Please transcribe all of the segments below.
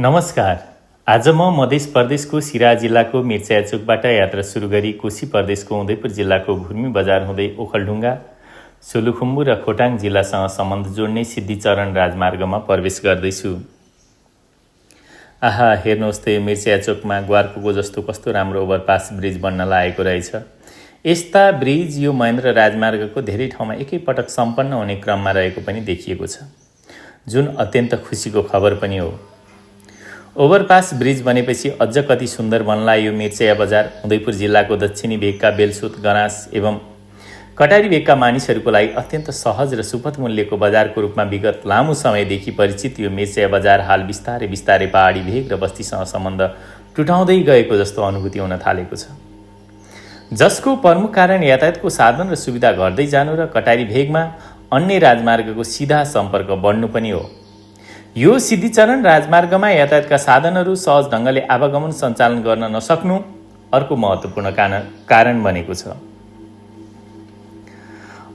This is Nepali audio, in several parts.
नमस्कार। आज म मध्य प्रदेशको सिराहा जिल्लाको मिर्चायाचोकबाट यात्रा सुरु गरी कोशी प्रदेशको उदयपुर जिल्लाको घुर्मी बजार हुँदै ओखलढुङ्गा, सोलुखुम्बु र खोटाङ जिल्लासँग सम्बन्ध जोड्ने सिद्धिचरण राजमार्गमा प्रवेश गर्दैछु। आहा, हेर्नुहोस् त यो मिर्चायाचोकमा ग्वारकुको जस्तो कस्तो राम्रो ओभरपास ब्रिज बन्न लागेको रहेछ। यस्ता ब्रिज यो महेन्द्र राजमार्गको धेरै ठाउँमा एकैपटक सम्पन्न हुने क्रममा रहेको पनि देखिएको छ, जुन अत्यन्त खुसीको खबर पनि हो। ओभरपास ब्रिज बनेपछि अझ कति सुन्दर बन्ला यो मिर्चया बजार। उदयपुर जिल्लाको दक्षिणी भेगका बेलसुत, गनास एवं कटारी भेगका मानिसहरूको लागि अत्यन्त सहज र सुपथ मूल्यको बजारको रूपमा विगत लामो समयदेखि परिचित यो मिर्चया बजार हाल बिस्तारै बिस्तारै पहाडी भेग र बस्तीसँग सम्बन्ध टुटाउँदै गएको जस्तो अनुभूति हुन थालेको छ, जसको प्रमुख कारण यातायातको साधन र सुविधा घट्दै जानु र कटारी भेगमा अन्य राजमार्गको सीधा सम्पर्क बढ्नु पनि हो। यो सिद्धिचरण राजमार्गमा यातायातका साधनहरू सहज ढङ्गले आवागमन सञ्चालन गर्न नसक्नु अर्को महत्त्वपूर्ण कारण बनेको छ।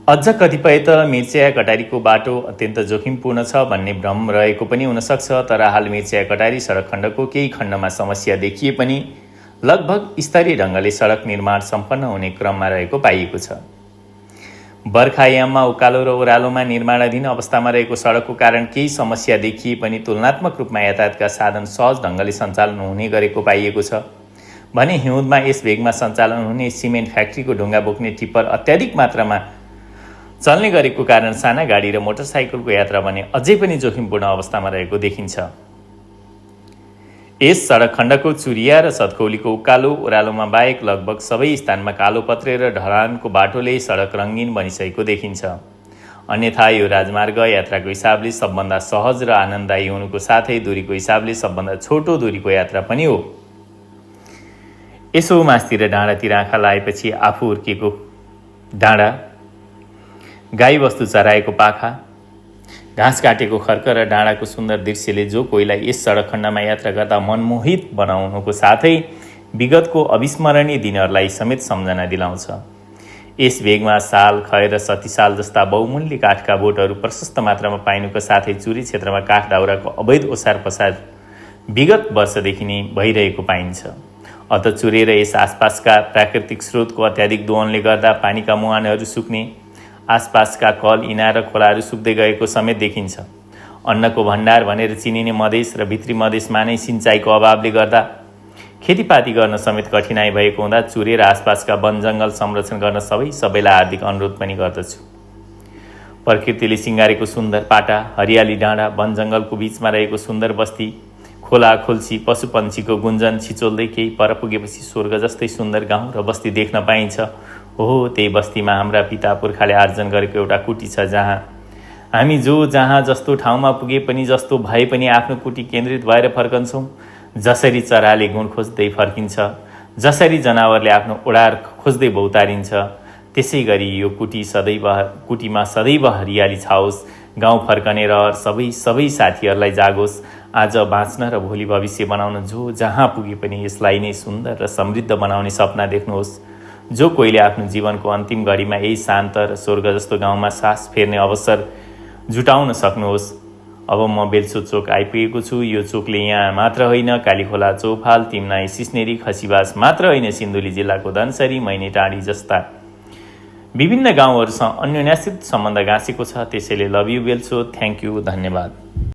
अझ कतिपय त मिर्चया कटारीको बाटो अत्यन्त जोखिमपूर्ण छ भन्ने भ्रम रहेको पनि हुनसक्छ, तर हाल मिर्चया कटारी सडक खण्डको केही खण्डमा समस्या देखिए पनि लगभग स्तरीय ढङ्गले सडक निर्माण सम्पन्न हुने क्रममा रहेको पाइएको छ। बर्खायाममा उकालो र ओह्रालोमा निर्माणाधीन अवस्थामा रहेको सडकको कारण केही समस्या देखिए पनि तुलनात्मक रूपमा यातायातका साधन सहज ढङ्गले सञ्चालन हुने गरेको पाइएको छ भने हिउँदमा यस भेगमा सञ्चालन हुने सिमेन्ट फ्याक्ट्रीको ढुङ्गा बोक्ने टिप्पर अत्याधिक मात्रामा चल्ने गरेको कारण साना गाडी र मोटरसाइकलको यात्रा भने अझै पनि जोखिमपूर्ण अवस्थामा रहेको देखिन्छ। यस सडक खण्डको चुरिया र सतखौलीको उकालो ओह्रालोमा बाहेक लगभग सबै स्थानमा कालो पत्रे र ढलानको बाटोले सडक रङ्गीन बनिसकेको देखिन्छ। अन्यथा यो राजमार्ग यात्राको हिसाबले सबभन्दा सहज र आनन्ददायी हुनुको साथै दूरीको हिसाबले सबभन्दा छोटो दूरीको यात्रा पनि हो। यसो मासतिर डाँडातिर आँखा लाएपछि आफू हुर्किएको डाँडा, गाई वस्तु चराएको पाखा, घाँस काटेको खर्क र डाँडाको सुन्दर दृश्यले जो कोहीलाई यस सडक खण्डमा यात्रा गर्दा मनमोहित बनाउनुको साथै विगतको अविस्मरणीय दिनहरूलाई समेत सम्झना दिलाउँछ। यस भेगमा साल, खैर र सतीसाल जस्ता बहुमूल्य काठका बोटहरू प्रशस्त मात्रामा पाइनुको साथै चुरी क्षेत्रमा काठ दाउराको अवैध ओसार पसार विगत वर्षदेखि नै भइरहेको पाइन्छ। अत चुरे र यस आसपासका प्राकृतिक स्रोतको अत्याधिक दोहनले गर्दा पानीका मुहानहरू सुक्ने, आसपासका कल, इनार र खोलाहरू सुक्दै गएको समेत देखिन्छ। अन्नको भण्डार भनेर चिनिने मधेस र भित्री मधेसमा नै सिँचाइको अभावले गर्दा खेतीपाती गर्न समेत कठिनाई भएको हुँदा चुरे र आसपासका वन जङ्गल संरक्षण गर्न सबैलाई हार्दिक अनुरोध पनि गर्दछु। प्रकृतिले सिँगारेको सुन्दर पाटा, हरियाली डाँडा, वन जङ्गलको बिचमा रहेको सुन्दर बस्ती, खोला खोल्सी, पशुपन्छीको गुन्जन छिचोल्दै केही पर पुगेपछि स्वर्ग जस्तै सुन्दर गाउँ र बस्ती देख्न पाइन्छ। हो, त्यही बस्तीमा हाम्रा पिता पुर्खाले आर्जन गरेको एउटा कुटी छ, जहाँ हामी जहाँ जस्तो ठाउँमा पुगे पनि जस्तो भए पनि आफ्नो कुटी केन्द्रित भएर फर्कन्छौँ। जसरी चराले गुण खोज्दै फर्किन्छ, जसरी जनावरले आफ्नो ओडार खोज्दै भौतारिन्छ, त्यसै गरी यो कुटीमा सदैव हरियाली छाओस्, गाउँ फर्कने रहर सबै साथीहरूलाई जागोस्। आज बाँच्न र भोलि भविष्य बनाउन जो जहाँ पुगे पनि यसलाई नै सुन्दर र समृद्ध बनाउने सपना देख्नुहोस्। जो कोहीले आफ्नो जीवनको अन्तिम घडीमा यही शान्त र स्वर्ग जस्तो गाउँमा सास फेर्ने अवसर जुटाउन सक्नुहोस्। अब म बेलसुत चोक आइपुगेको छु। यो चोकले यहाँ मात्र होइन, कालीखोला, चौफाल, तिमनाई, सिस्नेरी, खसीबास मात्र होइन, सिन्धुली जिल्लाको धनसरी, मैनीटाँडी जस्ता विभिन्न गाउँहरूसँग अन्योन्याश्रित सम्बन्ध गाँसेको छ। त्यसैले लभ यु बेलसुत। थ्याङ्क यू, धन्यवाद।